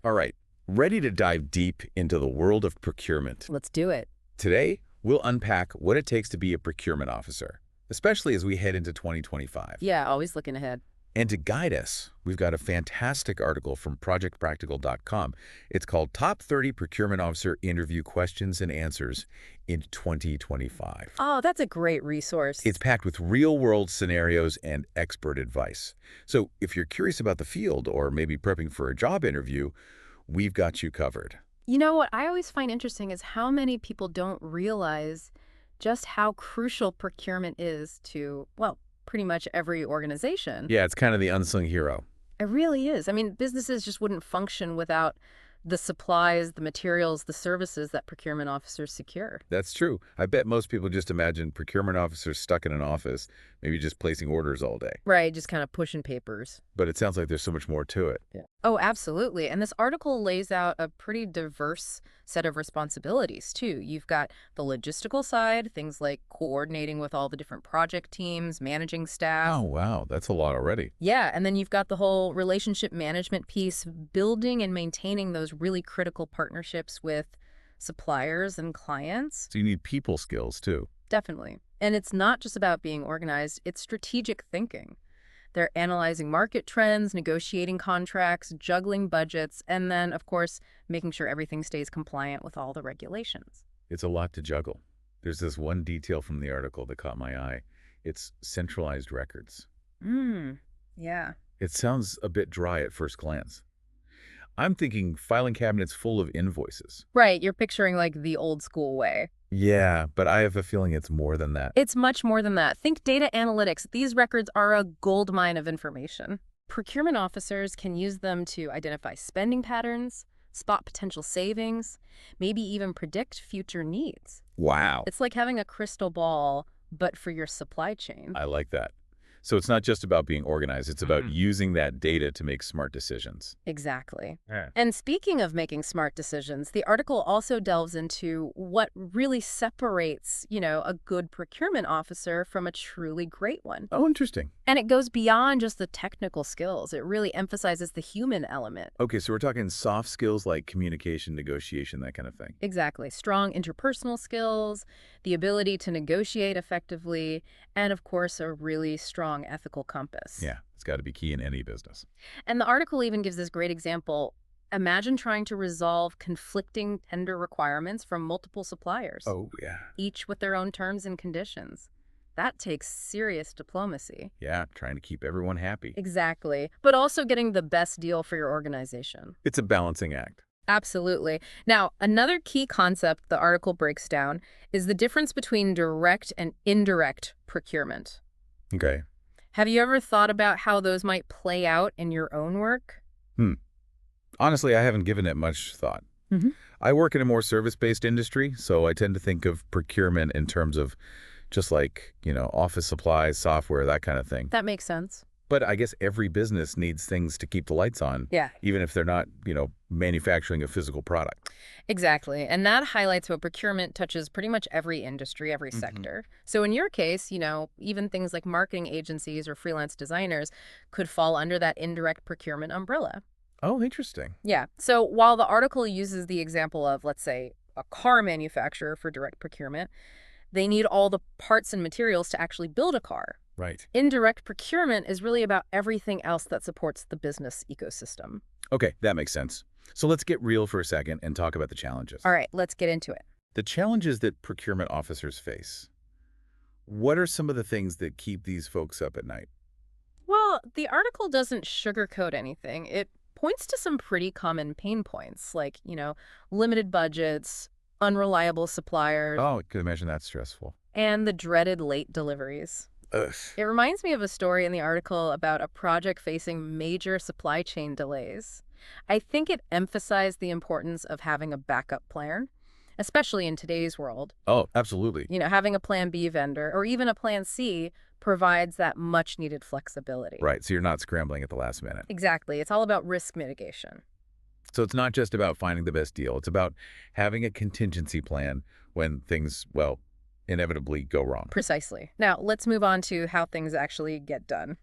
All right, ready to dive deep into the world of procurement. Let's do it. Today, we'll unpack what it takes to be a procurement officer, especially as we head into 2025. Yeah, always looking ahead. And to guide us, we've got a fantastic article from projectpractical.com. It's called Top 30 Procurement Officer Interview Questions and Answers in 2025. Oh, that's a great resource. It's packed with real-world scenarios and expert advice. So if you're curious about the field or maybe prepping for a job interview, we've got you covered. You know what I always find interesting is how many people don't realize just how crucial procurement is to, well, pretty much every organization. Yeah, it's kind of the unsung hero. It really is. I mean, businesses just wouldn't function without the supplies, the materials, the services that procurement officers secure. That's true. I bet most people just imagine procurement officers stuck in an office, maybe just placing orders all day. Right, just kind of pushing papers. But it sounds like there's so much more to it. Yeah. Oh, absolutely. And this article lays out a pretty diverse set of responsibilities, too. You've got the logistical side, things like coordinating with all the different project teams, managing staff. Oh, wow. That's a lot already. Yeah, and then you've got the whole relationship management piece, building and maintaining those really critical partnerships with suppliers and clients. So you need people skills, too. Definitely. And it's not just about being organized, it's strategic thinking. They're analyzing market trends, negotiating contracts, juggling budgets, and then, of course, making sure everything stays compliant with all the regulations. It's a lot to juggle. There's this one detail from the article that caught my eye. It's centralized records. Yeah. It sounds a bit dry at first glance. I'm thinking filing cabinets full of invoices. Right, you're picturing like the old school way. Yeah, but I have a feeling it's more than that. It's much more than that. Think data analytics. These records are a gold mine of information. Procurement officers can use them to identify spending patterns, spot potential savings, maybe even predict future needs. Wow. It's like having a crystal ball, but for your supply chain. I like that. So it's not just about being organized, it's about using that data to make smart decisions. Exactly. Yeah. And speaking of making smart decisions, the article also delves into what really separates, a good procurement officer from a truly great one. Oh, interesting. And it goes beyond just the technical skills. It really emphasizes the human element. Okay, so we're talking soft skills like communication, negotiation, that kind of thing. Exactly. Strong interpersonal skills, the ability to negotiate effectively, and of course, a really strong ethical compass. Yeah, it's got to be key in any business. And the article even gives this great example. Imagine trying to resolve conflicting tender requirements from multiple suppliers, Oh, yeah. each with their own terms and conditions. That takes serious diplomacy. Yeah, trying to keep everyone happy. Exactly. But also getting the best deal for your organization. It's a balancing act. Absolutely. Now, another key concept the article breaks down is the difference between direct and indirect procurement. Okay. Have you ever thought about how those might play out in your own work? Honestly, I haven't given it much thought. I work in a more service-based industry, so I tend to think of procurement in terms of just like, office supplies, software, that kind of thing. That makes sense. But I guess every business needs things to keep the lights on, Yeah, even if they're not, manufacturing a physical product. exactly. And that highlights how procurement touches pretty much every industry, every sector. So in your case, even things like marketing agencies or freelance designers could fall under that indirect procurement umbrella. Oh, interesting. Yeah. So while the article uses the example of, let's say, a car manufacturer for direct procurement, they need all the parts and materials to actually build a car. Right. Indirect procurement is really about everything else that supports the business ecosystem. Okay, that makes sense. So let's get real for a second and talk about the challenges. All right, let's get into it. The challenges that procurement officers face. What are some of the things that keep these folks up at night? Well, the article doesn't sugarcoat anything. It points to some pretty common pain points like, limited budgets, unreliable suppliers, Oh, I could imagine that's stressful. and the dreaded late deliveries. Ugh. It reminds me of a story in the article about a project facing major supply chain delays. I think it emphasized the importance of having a backup plan, especially in today's world. Oh, absolutely. Having a plan B vendor or even a plan C provides that much needed flexibility. Right, so you're not scrambling at the last minute. Exactly. It's all about risk mitigation. So it's not just about finding the best deal. It's about having a contingency plan when things, inevitably go wrong. Precisely. Now, let's move on to how things actually get done.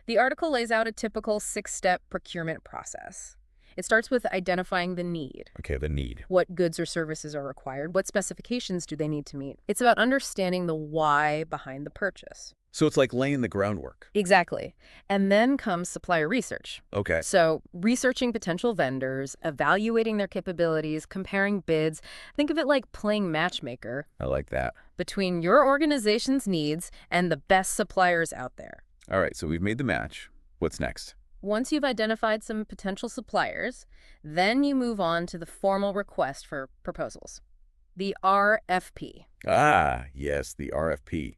The article lays out a typical 6-step procurement process. It starts with identifying the need. Okay, the need. What goods or services are required? What specifications do they need to meet? It's about understanding the why behind the purchase. So it's like laying the groundwork. Exactly. And then comes supplier research. Okay. So researching potential vendors, evaluating their capabilities, comparing bids. Think of it like playing matchmaker I like that. between your organization's needs and the best suppliers out there. All right, so we've made the match. What's next? Once you've identified some potential suppliers, then you move on to the formal request for proposals, the RFP. Ah, yes, the RFP.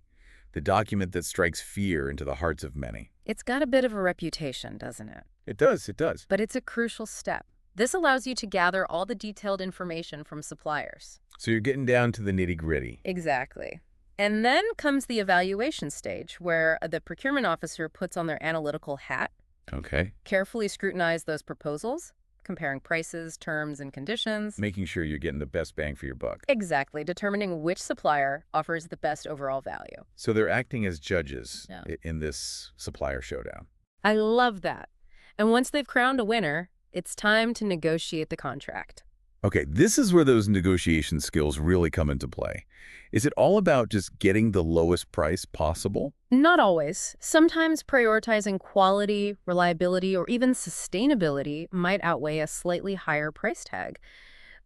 The document that strikes fear into the hearts of many. It's got a bit of a reputation, doesn't it? It does, it does. But it's a crucial step. This allows you to gather all the detailed information from suppliers. So you're getting down to the nitty-gritty. Exactly. And then comes the evaluation stage, where the procurement officer puts on their analytical hat, Okay. carefully scrutinize those proposals, comparing prices, terms, and conditions. Making sure you're getting the best bang for your buck. Exactly, determining which supplier offers the best overall value. So they're acting as judges Yeah. in this supplier showdown. I love that. And once they've crowned a winner, it's time to negotiate the contract. Okay, this is where those negotiation skills really come into play. Is it all about just getting the lowest price possible? Not always. Sometimes prioritizing quality, reliability, or even sustainability might outweigh a slightly higher price tag.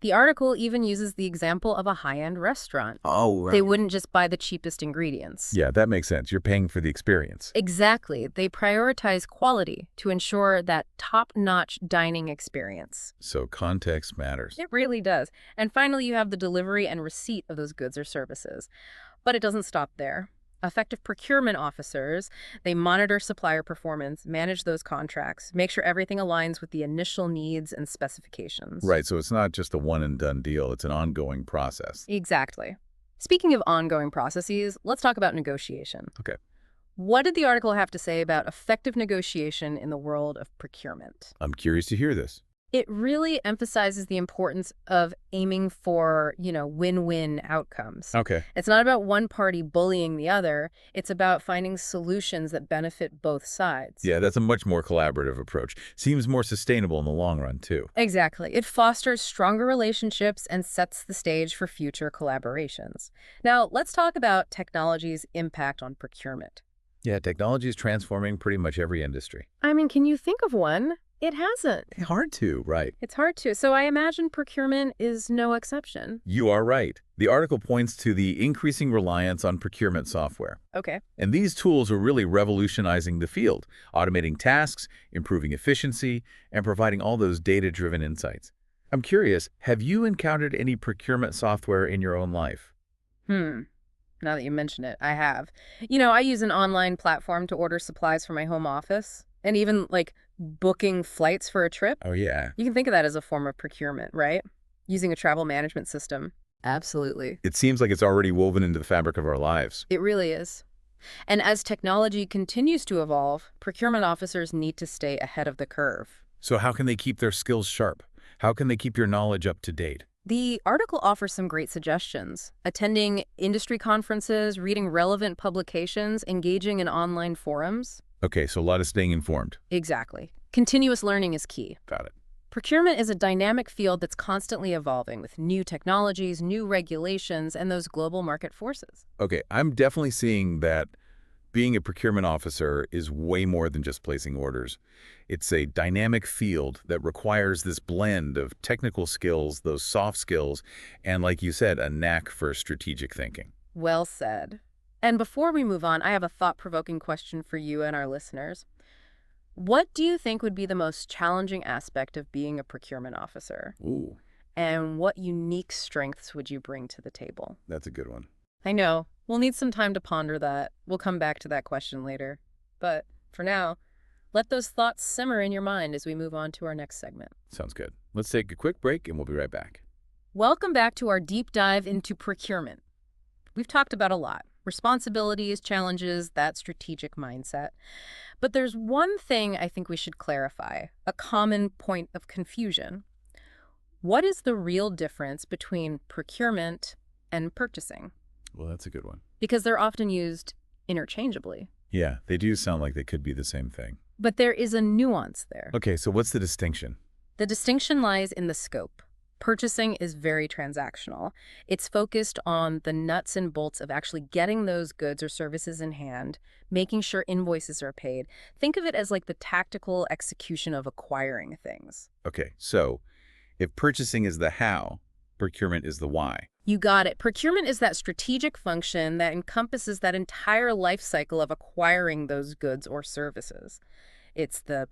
The article even uses the example of a high-end restaurant. Oh, right. They wouldn't just buy the cheapest ingredients. Yeah, that makes sense. You're paying for the experience. Exactly. They prioritize quality to ensure that top-notch dining experience. So context matters. It really does. And finally, you have the delivery and receipt of those goods or services. But it doesn't stop there. Effective procurement officers, they monitor supplier performance, manage those contracts, make sure everything aligns with the initial needs and specifications. Right, so it's not just a one-and-done deal. It's an ongoing process. Exactly. Speaking of ongoing processes, let's talk about negotiation. Okay. What did the article have to say about effective negotiation in the world of procurement? I'm curious to hear this. It really emphasizes the importance of aiming for, win-win outcomes. Okay. It's not about one party bullying the other. It's about finding solutions that benefit both sides. Yeah, that's a much more collaborative approach. Seems more sustainable in the long run, too. Exactly. It fosters stronger relationships and sets the stage for future collaborations. Now, let's talk about technology's impact on procurement. Yeah, technology is transforming pretty much every industry. I mean, can you think of one? It hasn't. Hard to, right? It's hard to. So I imagine procurement is no exception. You are right. The article points to the increasing reliance on procurement software. Okay. And these tools are really revolutionizing the field, automating tasks, improving efficiency, and providing all those data-driven insights. I'm curious, have you encountered any procurement software in your own life? Now that you mention it, I have. I use an online platform to order supplies for my home office. And even, booking flights for a trip. Oh, yeah. You can think of that as a form of procurement, right? Using a travel management system. Absolutely. It seems like it's already woven into the fabric of our lives. It really is. And as technology continues to evolve, procurement officers need to stay ahead of the curve. So how can they keep their skills sharp? How can they keep your knowledge up to date? The article offers some great suggestions. Attending industry conferences, reading relevant publications, engaging in online forums. Okay, so a lot of staying informed. Exactly. Continuous learning is key. Got it. Procurement is a dynamic field that's constantly evolving with new technologies, new regulations, and those global market forces. Okay, I'm definitely seeing that being a procurement officer is way more than just placing orders. It's a dynamic field that requires this blend of technical skills, those soft skills, and like you said, a knack for strategic thinking. Well said. And before we move on, I have a thought-provoking question for you and our listeners. What do you think would be the most challenging aspect of being a procurement officer? Ooh, And what unique strengths would you bring to the table? that's a good one. I know. We'll need some time to ponder that. We'll come back to that question later. But for now, let those thoughts simmer in your mind as we move on to our next segment. Sounds good. Let's take a quick break and we'll be right back. Welcome back to our deep dive into procurement. We've talked about a lot. Responsibilities, challenges, that strategic mindset. But there's one thing I think we should clarify, a common point of confusion. What is the real difference between procurement and purchasing? Well, that's a good one. Because they're often used interchangeably. Yeah, they do sound like they could be the same thing. But there is a nuance there. Okay, so what's the distinction? The distinction lies in the scope. Purchasing is very transactional. It's focused on the nuts and bolts of actually getting those goods or services in hand, making sure invoices are paid. Think of it as like the tactical execution of acquiring things. Okay, so if purchasing is the how, procurement is the why. You got it. Procurement is that strategic function that encompasses that entire life cycle of acquiring those goods or services. It's the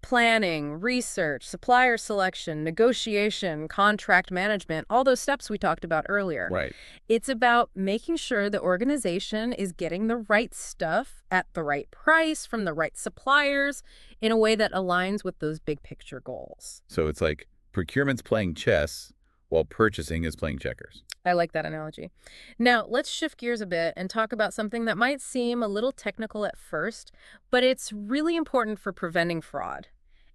planning, research, supplier selection, negotiation, contract management, all those steps we talked about earlier. Right. It's about making sure the organization is getting the right stuff at the right price from the right suppliers in a way that aligns with those big picture goals. So it's like procurement's playing chess while purchasing is playing checkers. I like that analogy. Now, let's shift gears a bit and talk about something that might seem a little technical at first, but it's really important for preventing fraud.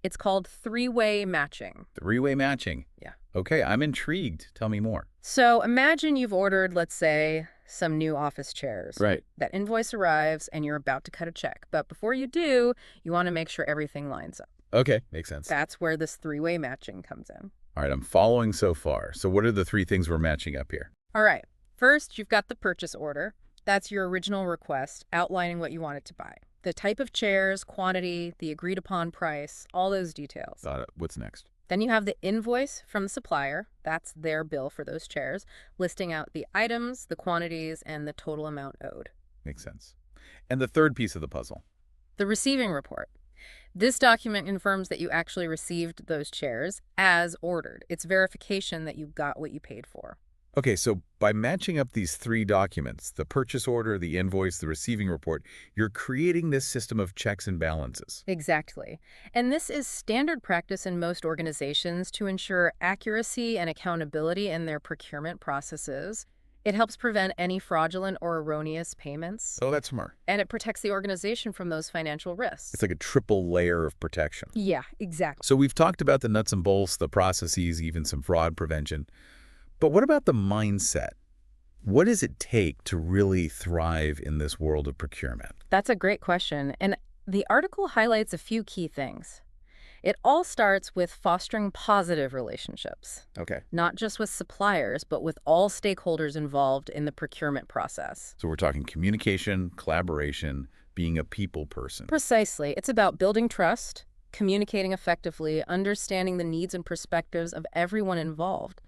It's called three-way matching. Three-way matching. Yeah. Okay, I'm intrigued. Tell me more. So imagine you've ordered, let's say, some new office chairs. Right. That invoice arrives and you're about to cut a check. But before you do, you want to make sure everything lines up. Okay, makes sense. That's where this three-way matching comes in. All right, I'm following so far. So what are the three things we're matching up here? All right. First, you've got the purchase order. That's your original request outlining what you wanted to buy. The type of chairs, quantity, the agreed upon price, all those details. Got it. What's next? Then you have the invoice from the supplier. That's their bill for those chairs, listing out the items, the quantities, and the total amount owed. Makes sense. And the third piece of the puzzle? The receiving report. This document confirms that you actually received those chairs as ordered. It's verification that you got what you paid for. Okay, so by matching up these three documents, the purchase order, the invoice, the receiving report, you're creating this system of checks and balances. Exactly. And this is standard practice in most organizations to ensure accuracy and accountability in their procurement processes. It helps prevent any fraudulent or erroneous payments. Oh, that's smart. And it protects the organization from those financial risks. It's like a triple layer of protection. Yeah, exactly. So we've talked about the nuts and bolts, the processes, even some fraud prevention. But what about the mindset? What does it take to really thrive in this world of procurement? That's a great question. And the article highlights a few key things. It all starts with fostering positive relationships, Okay. not just with suppliers, but with all stakeholders involved in the procurement process. So we're talking communication, collaboration, being a people person. Precisely. It's about building trust, communicating effectively, understanding the needs and perspectives of everyone involved.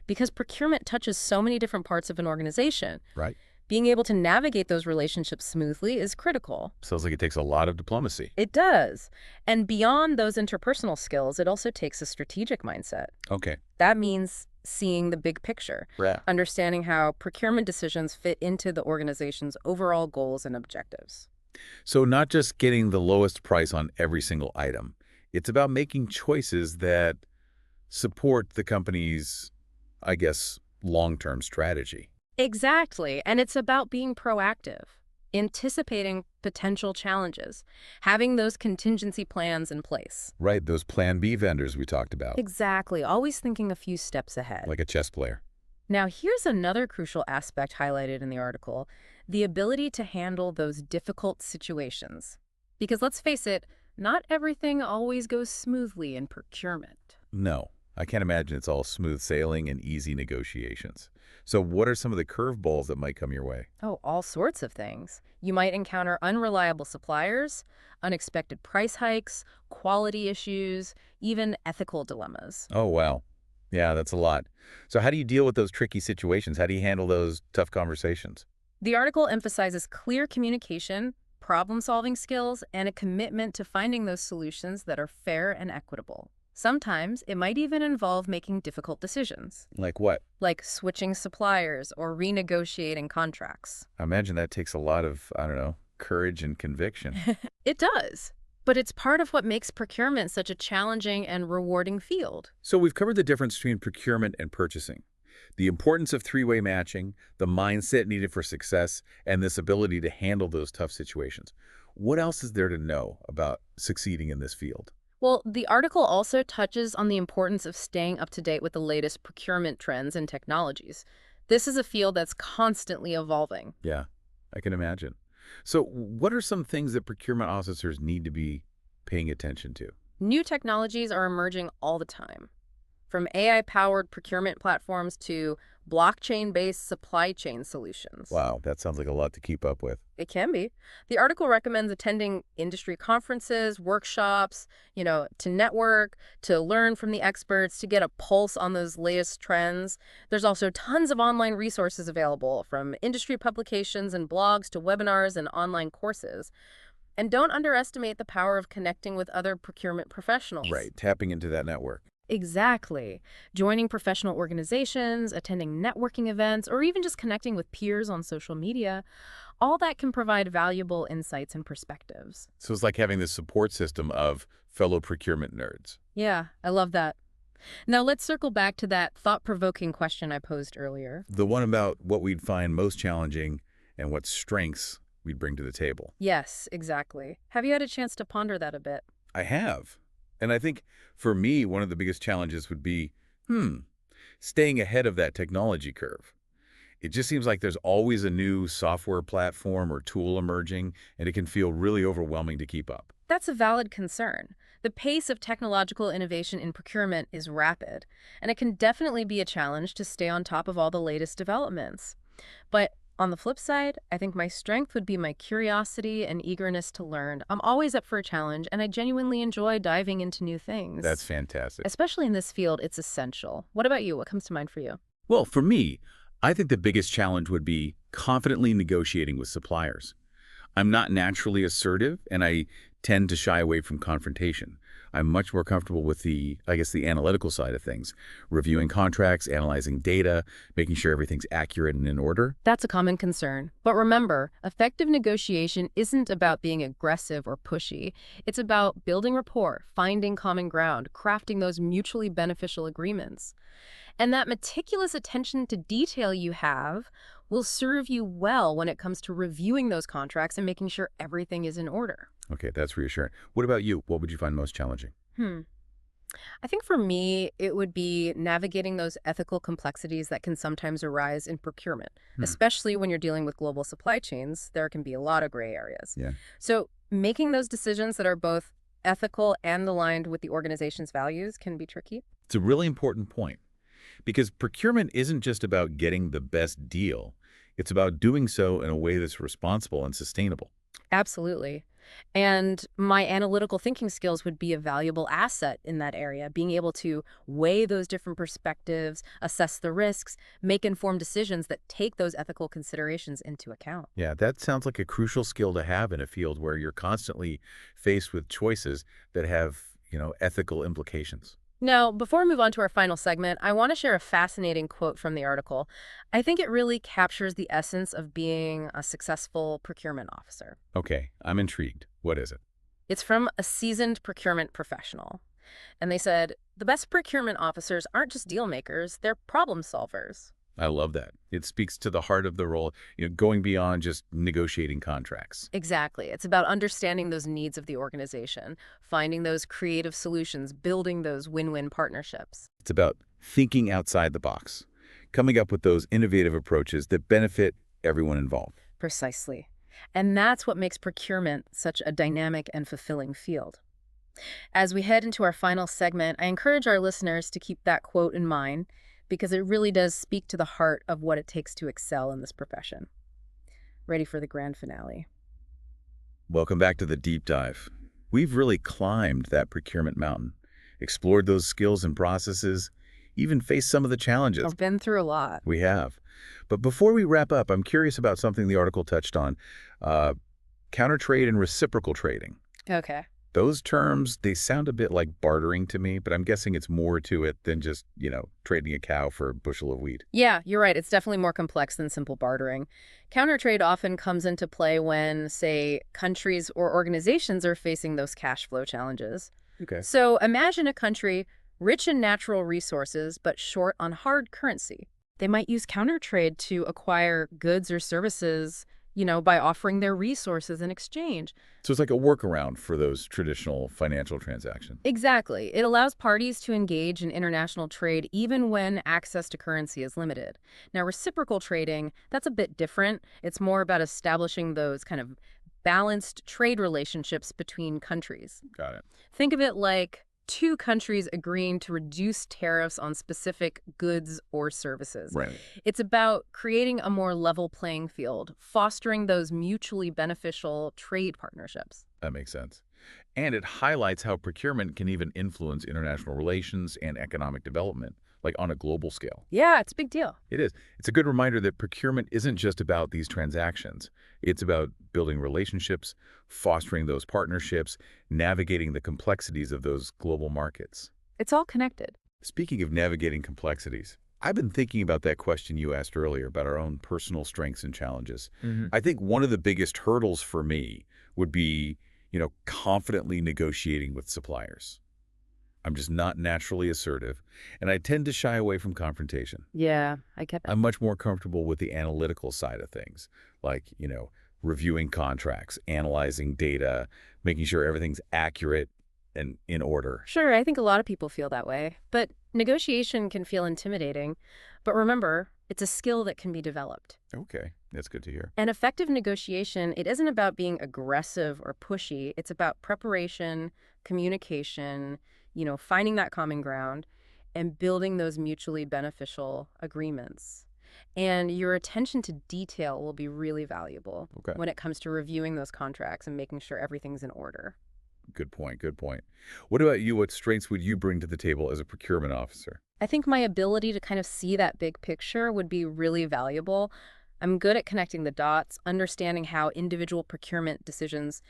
Because procurement touches so many different parts of an organization. Right. Being able to navigate those relationships smoothly is critical. Sounds like it takes a lot of diplomacy. It does. And beyond those interpersonal skills, it also takes a strategic mindset. Okay. That means seeing the big picture, Yeah. understanding how procurement decisions fit into the organization's overall goals and objectives. So not just getting the lowest price on every single item. It's about making choices that support the company's, I guess, long-term strategy. Exactly. And it's about being proactive, anticipating potential challenges, having those contingency plans in place. Right, those Plan B vendors we talked about, Exactly. Always thinking a few steps ahead. like a chess player. Now, here's another crucial aspect highlighted in the article, the ability to handle those difficult situations. Because let's face it, not everything always goes smoothly in procurement. No, I can't imagine it's all smooth sailing and easy negotiations. So what are some of the curveballs that might come your way? Oh, all sorts of things. You might encounter unreliable suppliers, unexpected price hikes, quality issues, even ethical dilemmas. Oh, wow. Yeah, that's a lot. So how do you deal with those tricky situations? How do you handle those tough conversations? The article emphasizes clear communication, problem-solving skills, and a commitment to finding those solutions that are fair and equitable. Sometimes it might even involve making difficult decisions, Like what? like switching suppliers or renegotiating contracts. I imagine that takes a lot of, I don't know, courage and conviction. It does, but it's part of what makes procurement such a challenging and rewarding field. So we've covered the difference between procurement and purchasing, the importance of three-way matching, the mindset needed for success, and this ability to handle those tough situations. What else is there to know about succeeding in this field? Well, the article also touches on the importance of staying up to date with the latest procurement trends and technologies. This is a field that's constantly evolving. Yeah, I can imagine. So what are some things that procurement officers need to be paying attention to? New technologies are emerging all the time, from AI-powered procurement platforms to blockchain-based supply chain solutions. Wow, that sounds like a lot to keep up with. It can be. The article recommends attending industry conferences, workshops, to network, to learn from the experts, to get a pulse on those latest trends. There's also tons of online resources available, from industry publications and blogs to webinars and online courses. And don't underestimate the power of connecting with other procurement professionals. Right, tapping into that network. Exactly. Joining professional organizations, attending networking events, or even just connecting with peers on social media, all that can provide valuable insights and perspectives. So it's like having this support system of fellow procurement nerds. Yeah, I love that. Now let's circle back to that thought-provoking question I posed earlier. The one about what we'd find most challenging and what strengths we'd bring to the table. Yes, exactly. Have you had a chance to ponder that a bit? I have. And I think for me, one of the biggest challenges would be, staying ahead of that technology curve. It just seems like there's always a new software platform or tool emerging, and it can feel really overwhelming to keep up. That's a valid concern. The pace of technological innovation in procurement is rapid, and it can definitely be a challenge to stay on top of all the latest developments. But on the flip side, I think my strength would be my curiosity and eagerness to learn. I'm always up for a challenge, and I genuinely enjoy diving into new things. That's fantastic. Especially in this field, it's essential. What about you? What comes to mind for you? Well, for me, I think the biggest challenge would be confidently negotiating with suppliers. I'm not naturally assertive, and I tend to shy away from confrontation. I'm much more comfortable with the analytical side of things, reviewing contracts, analyzing data, making sure everything's accurate and in order. That's a common concern. But remember, effective negotiation isn't about being aggressive or pushy. It's about building rapport, finding common ground, crafting those mutually beneficial agreements. And that meticulous attention to detail you have will serve you well when it comes to reviewing those contracts and making sure everything is in order. Okay, that's reassuring. What about you? What would you find most challenging? I think for me, it would be navigating those ethical complexities that can sometimes arise in procurement, especially when you're dealing with global supply chains. There can be a lot of gray areas. Yeah. So making those decisions that are both ethical and aligned with the organization's values can be tricky. It's a really important point because procurement isn't just about getting the best deal. It's about doing so in a way that's responsible and sustainable. Absolutely. And my analytical thinking skills would be a valuable asset in that area, being able to weigh those different perspectives, assess the risks, make informed decisions that take those ethical considerations into account. Yeah, that sounds like a crucial skill to have in a field where you're constantly faced with choices that have, ethical implications. Now, before we move on to our final segment, I want to share a fascinating quote from the article. I think it really captures the essence of being a successful procurement officer. Okay, I'm intrigued. What is it? It's from a seasoned procurement professional. And they said, the best procurement officers aren't just deal makers, they're problem solvers. I love that. It speaks to the heart of the role, going beyond just negotiating contracts. Exactly. It's about understanding those needs of the organization, finding those creative solutions, building those win-win partnerships. It's about thinking outside the box, coming up with those innovative approaches that benefit everyone involved. Precisely. And that's what makes procurement such a dynamic and fulfilling field. As we head into our final segment, I encourage our listeners to keep that quote in mind, because it really does speak to the heart of what it takes to excel in this profession. Ready for the grand finale. Welcome back to the deep dive. We've really climbed that procurement mountain, explored those skills and processes, even faced some of the challenges. I've been through a lot. We have. But before we wrap up, I'm curious about something the article touched on, counter trade and reciprocal trading. Okay. Those terms, they sound a bit like bartering to me, but I'm guessing it's more to it than just, trading a cow for a bushel of wheat. Yeah, you're right. It's definitely more complex than simple bartering. Countertrade often comes into play when, say, countries or organizations are facing those cash flow challenges. Okay. So imagine a country rich in natural resources but short on hard currency. They might use countertrade to acquire goods or services, by offering their resources in exchange. So it's like a workaround for those traditional financial transactions. Exactly. It allows parties to engage in international trade even when access to currency is limited. Now, reciprocal trading, that's a bit different. It's more about establishing those kind of balanced trade relationships between countries. Got it. Think of it like two countries agreeing to reduce tariffs on specific goods or services. Right. It's about creating a more level playing field, fostering those mutually beneficial trade partnerships. That makes sense. And it highlights how procurement can even influence international relations and economic development, like on a global scale. Yeah, it's a big deal. It is. It's a good reminder that procurement isn't just about these transactions. It's about building relationships, fostering those partnerships, navigating the complexities of those global markets. It's all connected. Speaking of navigating complexities, I've been thinking about that question you asked earlier about our own personal strengths and challenges. I think one of the biggest hurdles for me would be, confidently negotiating with suppliers. I'm just not naturally assertive, and I tend to shy away from confrontation. Yeah, I get that. I'm much more comfortable with the analytical side of things, like, reviewing contracts, analyzing data, making sure everything's accurate and in order. Sure, I think a lot of people feel that way. But negotiation can feel intimidating. But remember, it's a skill that can be developed. Okay, that's good to hear. And effective negotiation, it isn't about being aggressive or pushy. It's about preparation, communication, finding that common ground and building those mutually beneficial agreements. And your attention to detail will be really valuable Okay, when it comes to reviewing those contracts and making sure everything's in order. good point, good point. What about you? What strengths would you bring to the table as a procurement officer? I think my ability to kind of see that big picture would be really valuable. I'm good at connecting the dots, understanding how individual procurement decisions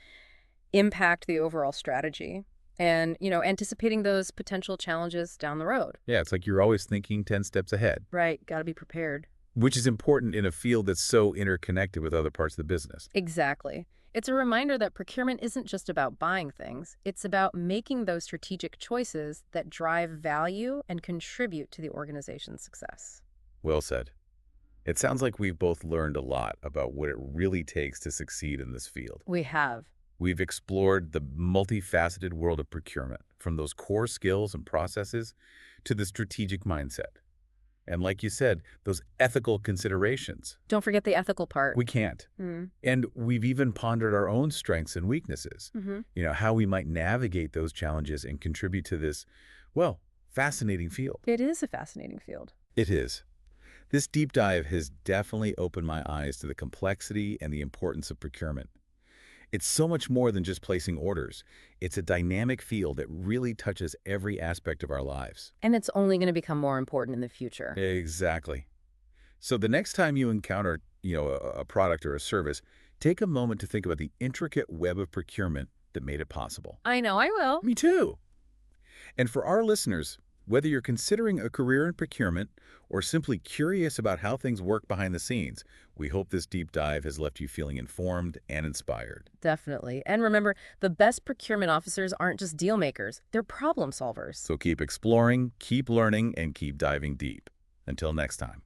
impact the overall strategy, and, anticipating those potential challenges down the road. Yeah, it's like you're always thinking 10 steps ahead, Right, got to be prepared. which is important in a field that's so interconnected with other parts of the business. Exactly. It's a reminder that procurement isn't just about buying things. It's about making those strategic choices that drive value and contribute to the organization's success. Well said. It sounds like we've both learned a lot about what it really takes to succeed in this field. We have. We've explored the multifaceted world of procurement, from those core skills and processes to the strategic mindset. And like you said, those ethical considerations. Don't forget the ethical part. We can't. And we've even pondered our own strengths and weaknesses. How we might navigate those challenges and contribute to this, well, fascinating field. It is a fascinating field. It is. This deep dive has definitely opened my eyes to the complexity and the importance of procurement. It's so much more than just placing orders. It's a dynamic field that really touches every aspect of our lives. And it's only going to become more important in the future. Exactly. So the next time you encounter, a product or a service, take a moment to think about the intricate web of procurement that made it possible. I know, I will. Me too. And for our listeners, whether you're considering a career in procurement or simply curious about how things work behind the scenes, we hope this deep dive has left you feeling informed and inspired. Definitely. And remember, the best procurement officers aren't just deal makers, they're problem solvers. So keep exploring, keep learning, and keep diving deep. Until next time.